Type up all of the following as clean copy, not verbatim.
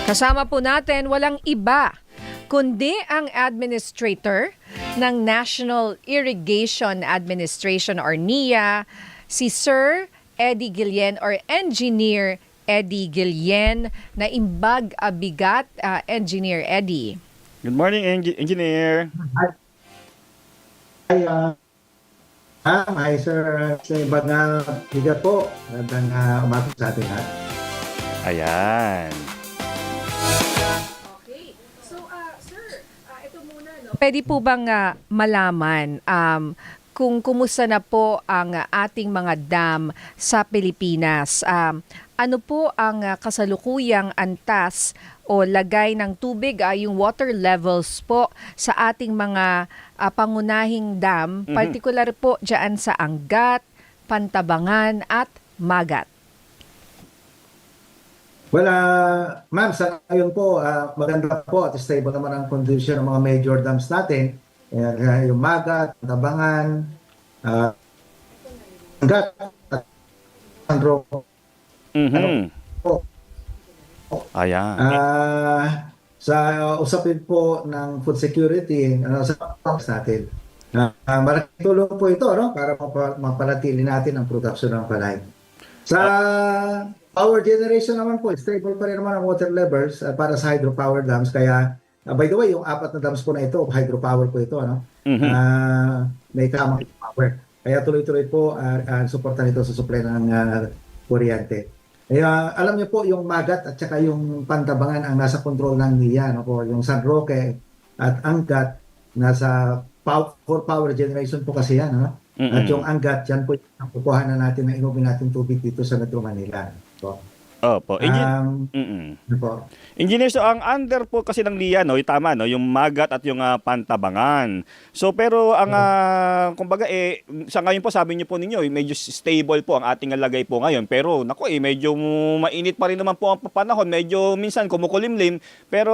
Kasama po natin walang iba kundi ang administrator ng National Irrigation Administration or NIA, si Sir Eddie Guillen or Engineer Eddie Guillen na imbag abigat. Engineer Eddie. Good morning, Engineer. Hi, hi sir. Sa ibang bigat po. Magandang umaga sa atin lahat. Ayan. Okay. So, sir, ito muna, no? Pwede po bang malaman kung kumusta na po ang ating mga dam sa Pilipinas? Ano po ang kasalukuyang antas o lagay ng tubig, yung water levels po sa ating mga pangunahing dam, particular po dyan sa Angat, Pantabangan at Magat? Well, ma'am, sa ngayon po, maganda po at stable naman ang condition ng mga major dams natin. Yung Magat, Tabangan, Angat, Sandro. Ayan. Sa usapin po ng food security, sa pumps natin, malaking tulong po ito para mapanatili natin ang production ng palay. Sa power generation naman po, stable pa rin naman ang water levels para sa hydropower dams. Kaya, by the way, yung 4 na dams po na ito, hydropower po ito, may tamang power. Kaya tuloy-tuloy po ang suporta nito sa supply ng kuryente. Alam niyo po, yung Magat at saka yung Pantabangan ang nasa control ng NIA. Yung San Roque at Angat, nasa for power generation po kasi yan. At yung Angat, yan po yung kukuha na natin na inumin natin tubig dito sa Metro Manila. Opo. Engineer, so ang under po kasi ng NIA, yung tama, yung Magat at yung Pantabangan. So pero ang kumbaga sa ngayon po sabi niyo po ninyo, medyo stable po ang ating lagay po ngayon. Pero nako medyo mainit pa rin naman po ang panahon, medyo minsan kumukulimlim. Pero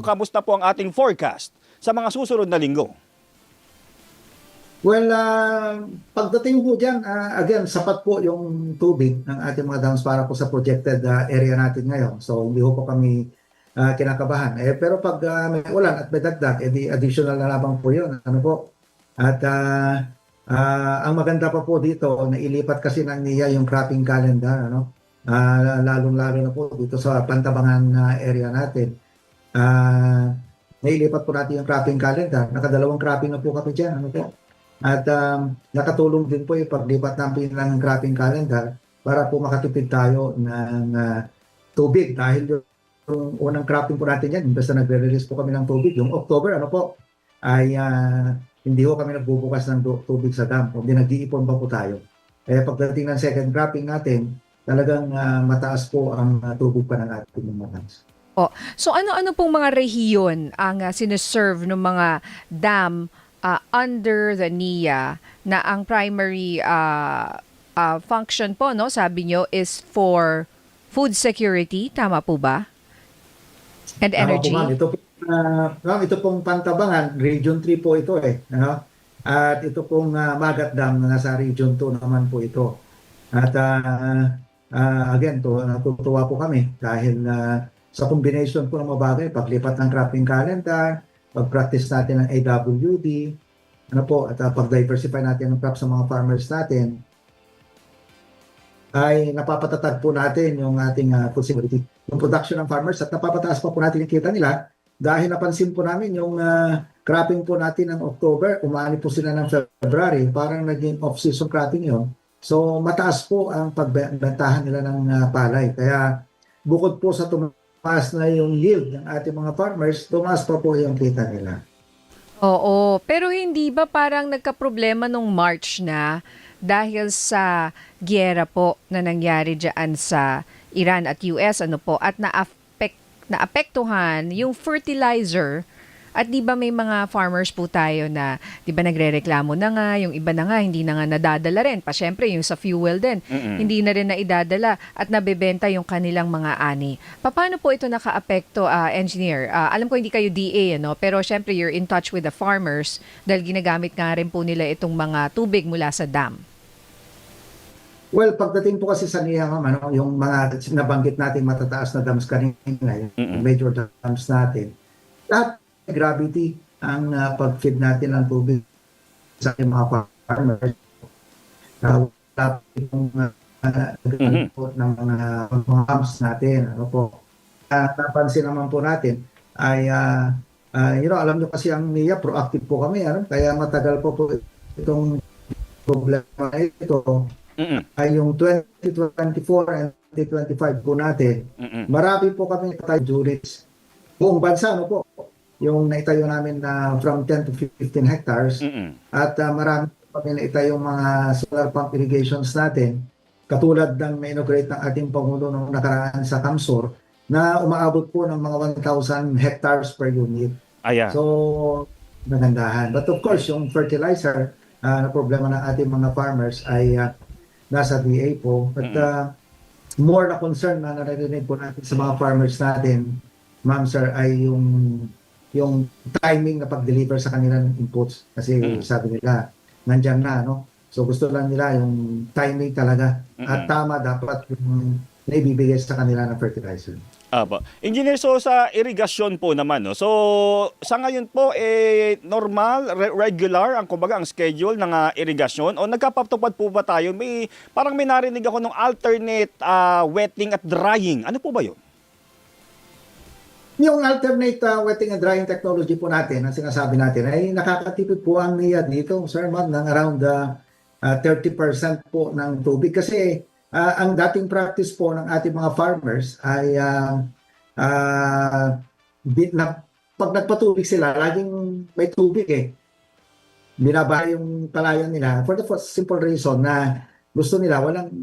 kamusta po ang ating forecast sa mga susunod na linggo? Well, pagdating po dyan, again, sapat po yung tubig ng ating mga dams para po sa projected area natin ngayon. So, hindi po kami kinakabahan. Pero pag may ulan at may dagdag, edi additional na lamang po yun. At ang maganda pa po dito, nailipat kasi ng NIA yung cropping calendar. Lalong-lalo na po dito sa Pantabangan area natin. Nailipat po natin yung cropping calendar. Nakadalawang cropping na po kami dyan. At nakatulong din po yung paglipat namin ng cropping calendar para po makatipid tayo ng tubig. Dahil yung unang cropping po natin yan, imbes na nagre-release po kami ng tubig, yung October, ay hindi po kami nagbubukas ng tubig sa dam. Hindi nag-iipon pa po tayo. Pagdating ng second cropping natin, talagang mataas po ang tubig pa ng ating mga dams. So ano-ano pong mga rehiyon ang sineserve ng mga dam under the NIA na ang primary function po, sabi nyo, is for food security? Tama po ba? And energy? Ito pong Pantabangan, Region 3 po ito . At ito pong Magat Dam na nasa Region 2 naman po ito. At again, natutuwa po kami dahil sa combination po ng mga bagay, paglipat ng cropping calendar, pag-practice natin ng AWD, at pag-diversify natin ng crops sa mga farmers natin, ay napapatatag po natin yung ating food security, yung production ng farmers, at napapataas pa po natin yung kita nila dahil napansin po namin yung cropping po natin ng October, umani po sila ng February, parang naging off-season cropping yun. So mataas po ang pagbentahan nila ng palay. Kaya bukod po sa tumaas na yung yield ng ating mga farmers, tumaas pa po yung kita nila. Oo, pero hindi ba parang nagkaproblema nung March na dahil sa giyera po na nangyari dyan sa Iran at US at naapektuhan yung fertilizer? At di ba may mga farmers po tayo na di ba nagrereklamo na nga, yung iba na nga hindi na nga nadadala rin. Pa syempre yung sa fuel din, hindi na rin naidadala at nabebenta yung kanilang mga ani. Paano po ito nakaapekto, engineer? Alam ko hindi kayo DA, pero syempre you're in touch with the farmers dahil ginagamit nga rin po nila itong mga tubig mula sa dam. Well, pagdating po kasi sa NIA, ma'am, ano, yung mga nabanggit natin matataas na dams kanina, yung Mm-mm. major dams natin, lahat may gravity ang pag-feed natin ng tubig sa ating mga farmers. Wala pong Mhm. po ng mga pumps natin. Ano po. Napansin naman po natin ay, alam nyo kasi ang NIA, proactive po kami. Ano? Kaya matagal po itong problema na ito Mm-mm. ay yung 2024 and 2025 po natin. Mm-mm. Marami po kami tayo juris. Buong bansa, ano po, yung naitayo namin na from 10 to 15 hectares. Mm-mm. At marami po kami naitayo mga solar pump irrigations natin. Katulad ng na-inaugurate ng ating Pangulo nung nakaraan sa Kamsur na umaabot po ng mga 1,000 hectares per unit. Ayan. So, nagandahan. But of course, yung fertilizer na problema ng ating mga farmers ay nasa DA po. But more na concern na naririnig po natin sa mga farmers natin, ma'am sir, ay yung timing na pag-deliver sa kanila ng inputs. Kasi sabi nila, nandyan na, no? So gusto lang nila yung timing talaga. At tama dapat yung naibibigay sa kanila ng fertilizer. Apo. Engineer, so sa irigasyon po naman, no? So sa ngayon po normal, regular ang kumbaga ang schedule ng irigasyon o nagkapatupad po ba tayo? Parang may narinig ako ng alternate wetting at drying. Ano po ba 'yun? Yung alternate wetting and drying technology po natin, ang sinasabi natin, ay nakakatipid po ang NIA dito, sir, ma'am, ng around 30% po ng tubig. Kasi ang dating practice po ng ating mga farmers ay pag nagpatubig sila, laging may tubig eh. Binaba yung palayan nila for the simple reason na gusto nila walang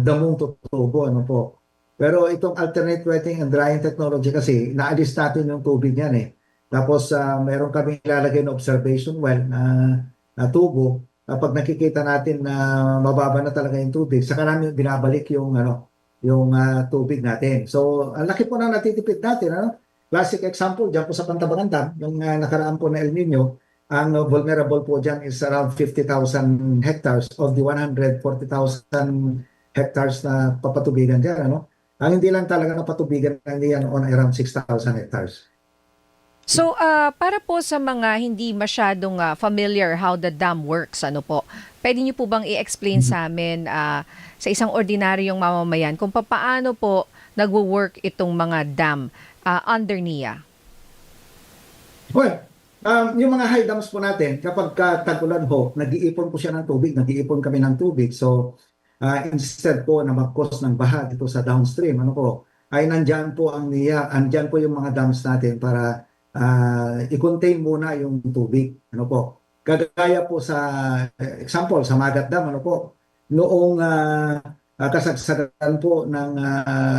damong tutubo, ano po. Pero itong alternate wetting and drying technology kasi, naalis natin yung tubig yan eh. Tapos meron kaming ilalagay na observation well na tubo. Kapag nakikita natin na mababa na talaga yung tubig, saka namin binabalik yung tubig natin. So, ang laki po na natitipid natin. Ano? Classic example, dyan po sa Pantabangan Dam, yung nakaraan po na El Nino, ang vulnerable po dyan is around 50,000 hectares of the 140,000 hectares na papatubigan dyan. Ano? Ang hindi lang talaga napatubigan niyan on around 6,000 hectares. So, para po sa mga hindi masyadong familiar how the dam works, ano po, pwede niyo po bang i-explain sa amin sa isang ordinaryong mamamayan kung paano po nagwo-work itong mga dam under NIA? Well, yung mga high dams po natin, kapag tag-ulan ho, nag-iipon po siya ng tubig, nag-iipon kami ng tubig. So, instead po na mag-cause ng baha dito sa downstream, ay nandyan po ang NIA, andyan po yung mga dams natin para i-contain muna yung tubig. Kagaya po sa example, sa Magat Dam, noong kasagsagan po ng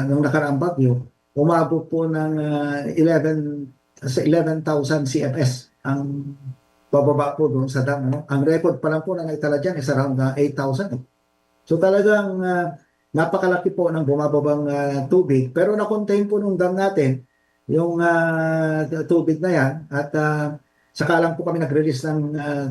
nakaraang bagyo, umabot po ng 11,000 CFS ang bababa po doon sa dam. Ang record pa lang po na naitala dyan is around 8,000. So talagang napakalaki po ng bumababang tubig, pero na-contain po nung dam natin yung tubig na yan at saka lang po kami nag-release ng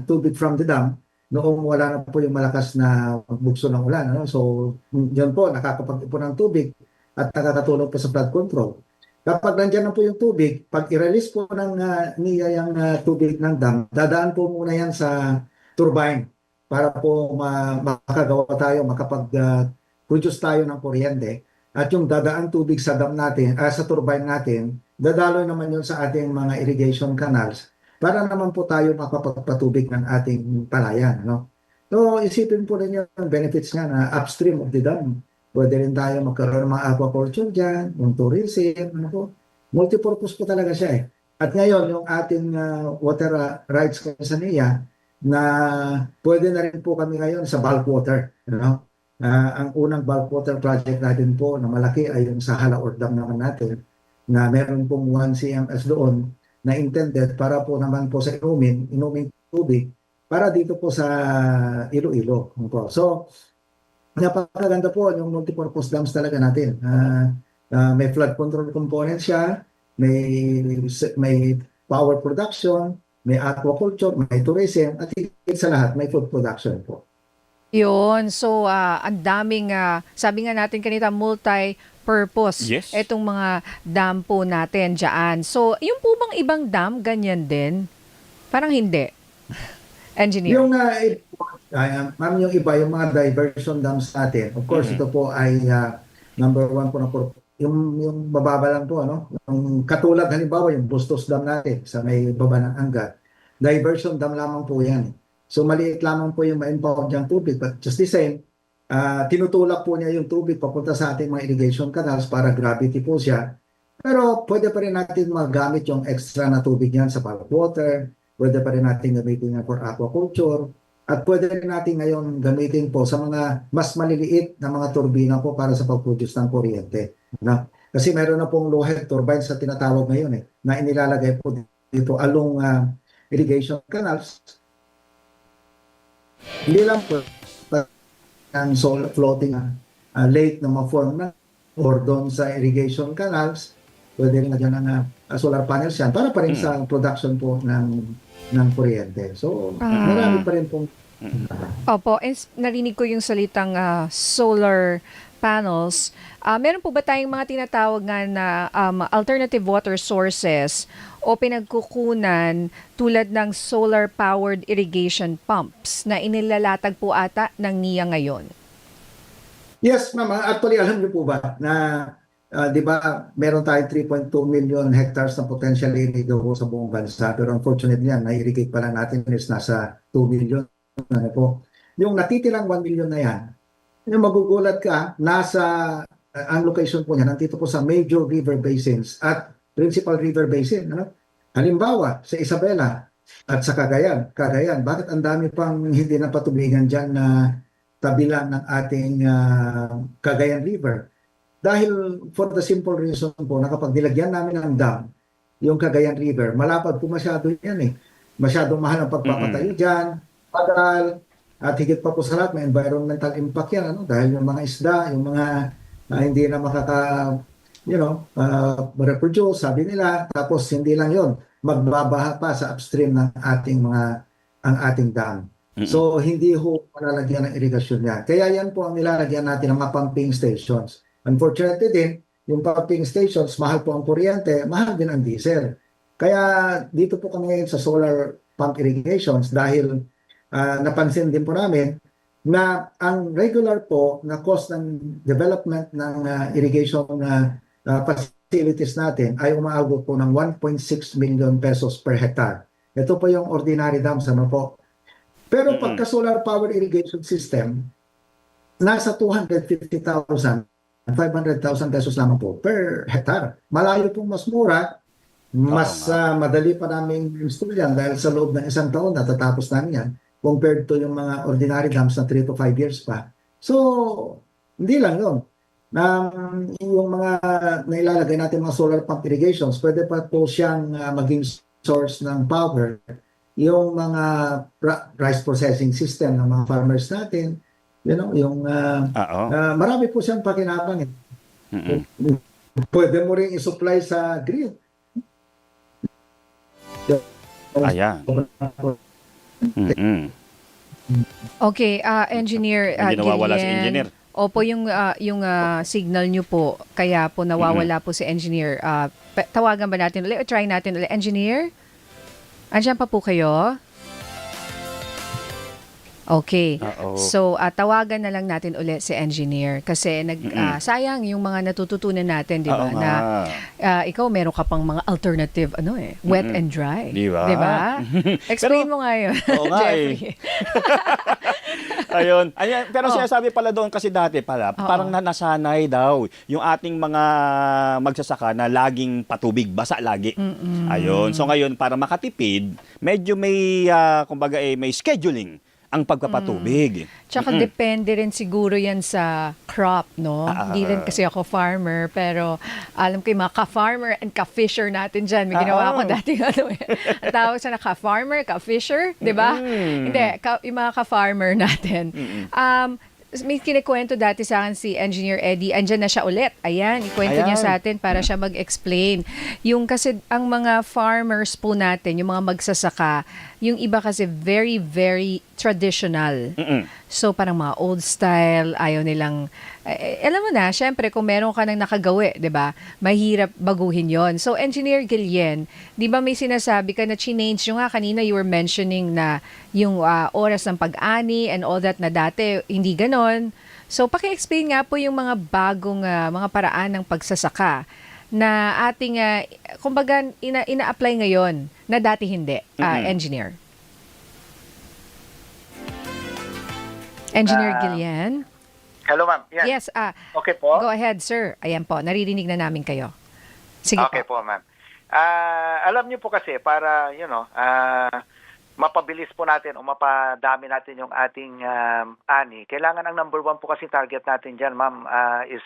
tubig from the dam noong wala na po yung malakas na bugso ng ulan. So yun po, nakakapag-ipon ng tubig at nakakatulong po sa flood control. Kapag nandiyan na po yung tubig, pag i-release po ng NIA yung tubig ng dam, dadaan po muna yan sa turbine para po makagawa tayo, makapag-produce tayo ng kuryente. At yung dadaan tubig sa dam natin, sa turbine natin, dadaloy naman yun sa ating mga irrigation canals para naman po tayo makapagpatubig ng ating palayan. So isipin po rin yung benefits nga na upstream of the dam. Pwede rin tayo magkaroon ng mga aquaculture dyan, yung tourism, multipurpose po talaga siya eh. At ngayon, yung ating water rights sa NIA, na pwede na rin po kami ngayon sa bulk water. Ang unang bulk water project natin po na malaki ay yung sa Halaor Dam naman natin, na meron pong 1 CMS doon na intended para po naman po sa inuming tubig para dito po sa Iloilo. So, napakaganda po yung multipurpose dams talaga natin. May flood control component siya, may power production, may aquaculture, may tourism, at higit sa lahat, may food production po. Yun. So, ang daming, sabi nga natin kanina, multi-purpose. Yes. Itong mga dam po natin dyan. So, yung po bang ibang dam, ganyan din? Parang hindi. Engineer. Yung, ma'am, yung iba, yung mga diversion dams natin, of course, ito po ay number one po na yung mababa lang po, ano? Yung katulad, halimbawa, yung Bustos Dam natin sa may baba ng Angat, diversion dam lamang po yan. So maliit lamang po yung ma-impound niyang tubig. But just the same, tinutulak po niya yung tubig papunta sa ating mga irrigation canals para gravity po siya. Pero pwede pa rin natin magamit yung extra na tubig niyan sa bulk water. Pwede pa rin natin gamitin yan for aquaculture. At pwede rin natin ngayon gamitin po sa mga mas maliliit na mga turbina po para sa pag-produce ng kuryente. Na, kasi meron na pong low-head turbines sa tinatawag ngayon na inilalagay po dito along irrigation canals. Hindi lang po ang floating lake na ma-form na or doon sa irrigation canals, pwede rin na dyan ang solar panels yan para pa rin sa production po ng kuryente. So, marami pa rin pong Opo, narinig ko yung salitang solar panels. Meron po ba tayong mga tinatawag nga na alternative water sources o pinagkukunan tulad ng solar-powered irrigation pumps na inilalatag po ata ng NIA ngayon? Yes, ma'am. Actually, alam niyo po ba na di ba meron tayong 3.2 million hectares na potential irrigable sa buong bansa, pero unfortunately yan, na-irrigate pa lang natin is nasa 2 million. Ano po? Yung natitirang 1 million na yan, yung magugulat ka, nasa ang location po niya, nandito po sa major river basins at principal river basin. Ano? Halimbawa, sa Isabela at sa Cagayan. Cagayan, bakit ang dami pang hindi na patubigan dyan na tabilan ng ating Cagayan River? Dahil for the simple reason po na kapag nilagyan namin ng dam, yung Cagayan River, malapad po masyado yan eh. Masyadong mahal ang pagpapatayo dyan, pagal, at higit pa po sa lahat, may environmental impact yan. Ano? Dahil yung mga isda, yung mga hindi na reproduce, sabi nila, tapos hindi lang yon, magbabaha pa sa upstream ng ang ating dam. So, hindi ho malalagyan ng irigasyon yan. Kaya yan po ang nilalagyan natin ng mga pumping stations. Unfortunately din, yung pumping stations, mahal po ang kuryente, mahal din ang diesel. Kaya dito po kami ngayon sa solar pump irrigations dahil napansin din po namin na ang regular po na cost ng development ng irrigation facilities natin ay umaabot po ng 1.6 million pesos per hectare. Ito po yung ordinary dams, ano po. Pero pagka solar power irrigation system, nasa 250,000, 500,000 pesos lamang po per hectare. Malayo pong mas mura, mas madali pa namin install yan dahil sa loob ng isang taon natatapos namin yan compared to yung mga ordinary dams na 3 to 5 years pa. So, hindi lang yun. Yung mga nailalagay natin mga solar pump irrigations, pwede pa po siyang maging source ng power. Yung mga rice processing system ng mga farmers natin, yung marami po siyang pakinabang. Pwede mo rin i-supply sa grid. Ayan. Okay, engineer Hindi nawawala si Guillen. engineer. Opo, yung signal nyo po, kaya po nawawala po si engineer. Tawagan ba natin ulit? O try natin ulit. Engineer? Andiyan pa po kayo? Okay. So, tawagan na lang natin ulit si engineer kasi sayang yung mga natututunan natin, di ba? Oo Na nga. ikaw meron ka pang mga alternative, wet and dry. Di ba? Di ba? Explain mo nga yun, Oo nga Jeffrey. Ayun. Ayan, pero sinasabi pala doon kasi dati pala, parang nasanay daw yung ating mga magsasaka na laging patubig, basa lagi. Ayun. So ngayon, para makatipid, medyo may, kumbaga may scheduling ang pagpapatubig. Tsaka depende rin siguro yan sa crop, no? Hindi rin kasi ako farmer, pero alam ko yung mga ka-farmer and ka-fisher natin dyan. May ginawa ako dati, ang tawag sa na ka-farmer, ka-fisher, di ba? Hindi, yung mga ka-farmer natin. May kinikwento dati sa akin si Engineer Eddie. Andyan na siya ulit. Ayan, ikwento niya sa atin para siya mag-explain. Yung kasi ang mga farmers po natin, yung mga magsasaka, yung iba kasi very, very traditional. So parang mga old style, ayaw nilang, alam mo na, syempre kung meron ka nang nakagawi, di ba? Mahirap baguhin yon. So Engineer Guillen, di ba may sinasabi ka na change nyo nga kanina, you were mentioning na yung oras ng pag-ani and all that na dati, hindi ganon. So paki-explain nga po yung mga bagong mga paraan ng pagsasaka na ating, kumbaga, ina-apply ngayon na dati hindi, Engineer. Engineer Guillen? Hello, ma'am. Yes, Okay po. go ahead, sir. Ayan po, naririnig na namin kayo. Sige Okay po. po, ma'am. Alam niyo po kasi para, mapabilis po natin o mapadami natin yung ating ani, kailangan ang number one po kasi target natin dyan, ma'am, is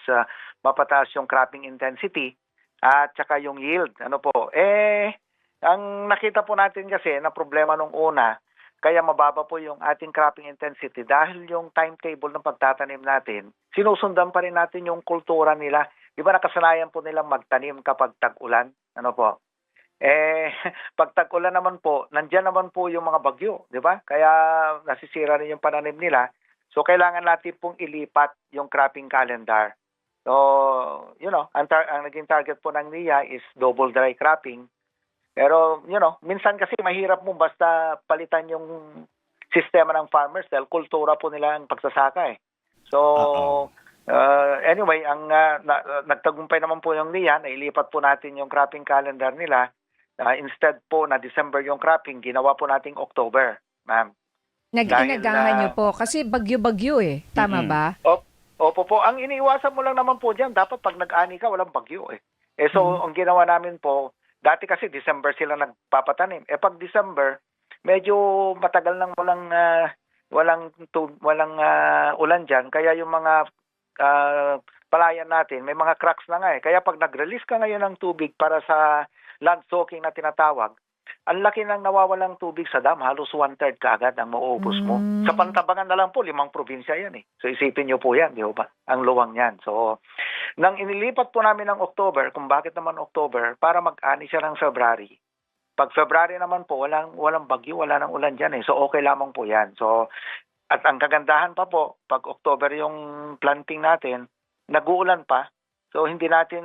mapataas yung cropping intensity at saka yung yield. Ano po? Ang nakita po natin kasi na problema nung una, kaya mababa po yung ating cropping intensity dahil yung timetable ng pagtatanim natin, sinusundan pa rin natin yung kultura nila. Di ba nakasanayan po nilang magtanim kapag tag-ulan? Ano po? Pag tag-ulan naman po, nandyan naman po yung mga bagyo, di ba? Kaya nasisira rin yung pananim nila. So kailangan natin pong ilipat yung cropping calendar. So, ang naging target po ng NIA is double dry cropping. Pero, minsan kasi mahirap mo basta palitan yung sistema ng farmers dahil kultura po nila ang pagsasaka eh. So, anyway, nagtagumpay naman po yung NIA, nailipat po natin yung cropping calendar nila. Instead po na December yung cropping, ginawa po nating October, ma'am. Nag-inagahan nyo po kasi bagyo-bagyo eh. Tama ba? Opo po. Ang iniiwasan mo lang naman po dyan, dapat pag nag-ani ka, walang bagyo eh. So, ang ginawa namin po, dati kasi December sila nagpapatanim. Pag December, medyo matagal nang walang ulan dyan. Kaya yung mga palayan natin, may mga cracks na nga eh. Kaya pag nag-release ka ngayon ng tubig para sa land soaking na tinatawag, ang laki ng nawawalang tubig sa dam, halos 1/3 kaagad ang mauubos mo. Sa Pantabangan na lang po, 5 probinsya yan eh. So isipin nyo po yan, di ba? Ang luwang yan. So, nang inilipat po namin ng October, kung bakit naman October, para mag-ani siya ng February. Pag February naman po, walang bagyo, wala nang ulan dyan eh. So okay lamang po yan. So, at ang kagandahan pa po, pag October yung planting natin, nag-uulan pa. So hindi natin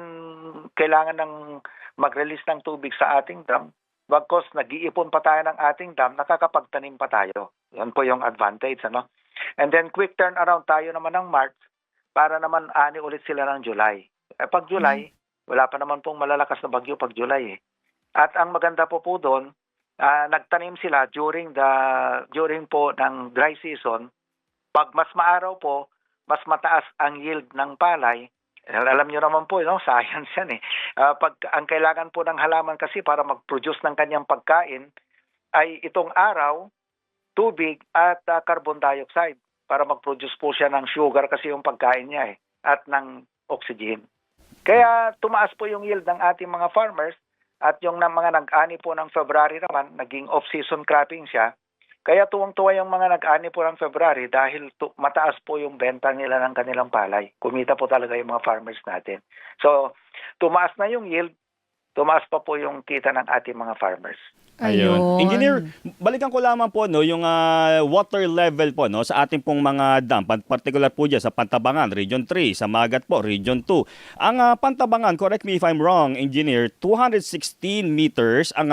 kailangan ng mag-release ng tubig sa ating dam. Bagkos nag-iipon pa tayo ng ating dam, nakakapagtanim pa tayo. Yan po yung advantage, ano? And then quick turnaround tayo naman ng March para naman ani ulit sila ng July. Pag July, wala pa naman pong malalakas na bagyo pag July eh. At ang maganda po doon, nagtanim sila during po ng dry season. Pag mas maaraw po, mas mataas ang yield ng palay. Alam niyo naman po, science yan eh. Pag ang kailangan po ng halaman kasi para mag-produce ng kanyang pagkain ay itong araw, tubig at carbon dioxide para mag-produce po siya ng sugar kasi yung pagkain niya eh, at ng oxygen. Kaya tumaas po yung yield ng ating mga farmers at yung mga nag-ani po ng February naman, naging off-season cropping siya. Kaya tuwang-tuwa yung mga nag-ani po ng February dahil mataas po yung benta nila ng kanilang palay. Kumita po talaga yung mga farmers natin. So, tumaas na yung yield, tumaas pa po yung kita ng ating mga farmers. Ayun. Engineer, balikan ko lamang po yung water level po sa ating pong mga dam, particular po dyan sa Pantabangan, Region 3, sa Magat po, Region 2. Ang Pantabangan, correct me if I'm wrong, Engineer, 216 meters ang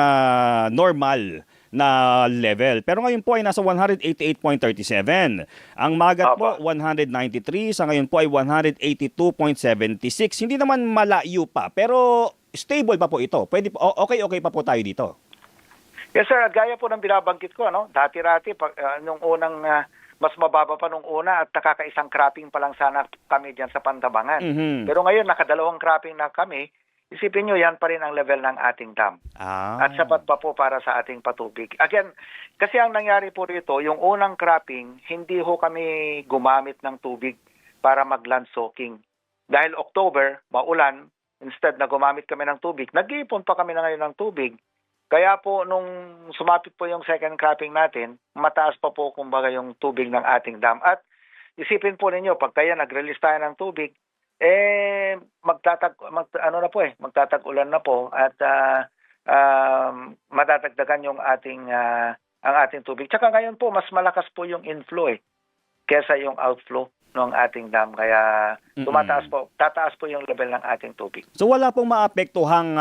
normal na level. Pero ngayon po ay nasa 188.37. Ang Magat po 193, sa ngayon po ay 182.76. Hindi naman malayo pa, pero stable pa po ito. Pwede okay pa po tayo dito. Yes sir, gaya po ng binabanggit ko, dati-rati nung unang mas mababa pa nung una at nakakaisang cropping pa lang sana kami diyan sa Pantabangan. Pero ngayon nakadalawang cropping na kami. Isipin nyo, yan pa rin ang level ng ating dam. At sapat pa po para sa ating patubig. Again, kasi ang nangyari po rito, yung unang cropping, hindi ho kami gumamit ng tubig para mag-land soaking. Dahil October, maulan, instead na gumamit kami ng tubig, nag-iipon pa kami na ngayon ng tubig. Kaya po, nung sumapit po yung second cropping natin, mataas pa po kumbaga yung tubig ng ating dam. At isipin po ninyo, pag kaya nag-release tayo ng tubig, magtatag-ulan na po at madadagdagan yung ang ating tubig. Tsaka ngayon po mas malakas po yung inflow eh. kesa yung outflow ng ating dam. Kaya tataas po yung level ng ating tubig. So wala pong maapektuhang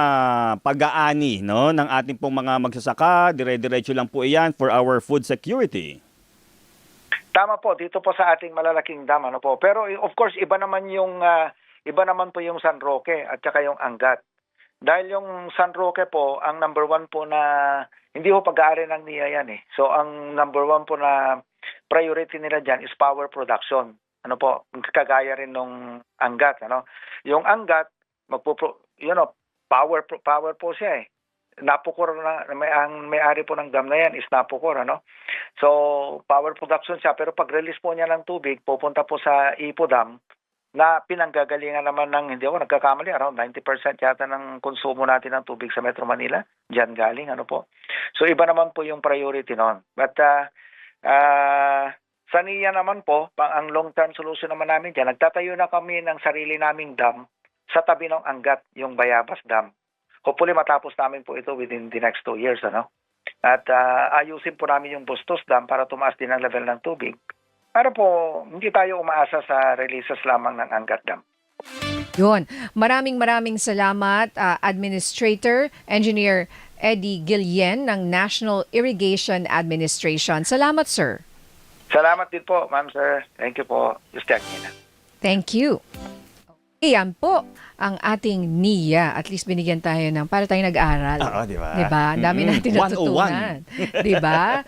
pag-aani, no, ng ating pong mga magsasaka, dire-diretso lang po iyan for our food security. Tama po, dito po sa ating malalaking dam, ano po. Pero of course, iba naman po yung San Roque at saka yung Angat. Dahil yung San Roque po, ang number one po na, hindi po pag-aari ng NIA yan eh. So ang number one po na priority nila dyan is power production. Ano po, kagaya rin nung Angat, ano. Yung Angat, power po siya eh. Napukor na, ang may-ari po ng dam na yan is Napukor, ano. So, power production siya, pero pag-release po niya ng tubig, pupunta po sa Ipo Dam, na pinanggagalingan naman ng, hindi ako nagkakamali, around 90% yata ng konsumo natin ng tubig sa Metro Manila, diyan galing, ano po. So, iba naman po yung priority noon. But, sa NIA naman po, ang long-term solution naman namin dyan, nagtatayo na kami ng sarili naming dam sa tabi ng Angat, yung Bayabas Dam. Hopefully matapos namin po ito within the next 2 years, ano? At ayusin po namin yung Bustos Dam para tumaas din ang level ng tubig. Para po hindi tayo umaasa sa releases lamang ng Angat Dam. Yun. Maraming salamat, Administrator, Engineer Eddie Guillen ng National Irrigation Administration. Salamat, sir. Salamat din po, ma'am, sir. Thank you po. Just Nina. Thank you. Iyan po ang ating NIA. At least binigyan tayo ng, para tayo nag-aral. Oo, di ba? Di ba? Ang dami natin 101. natutunan. Di ba?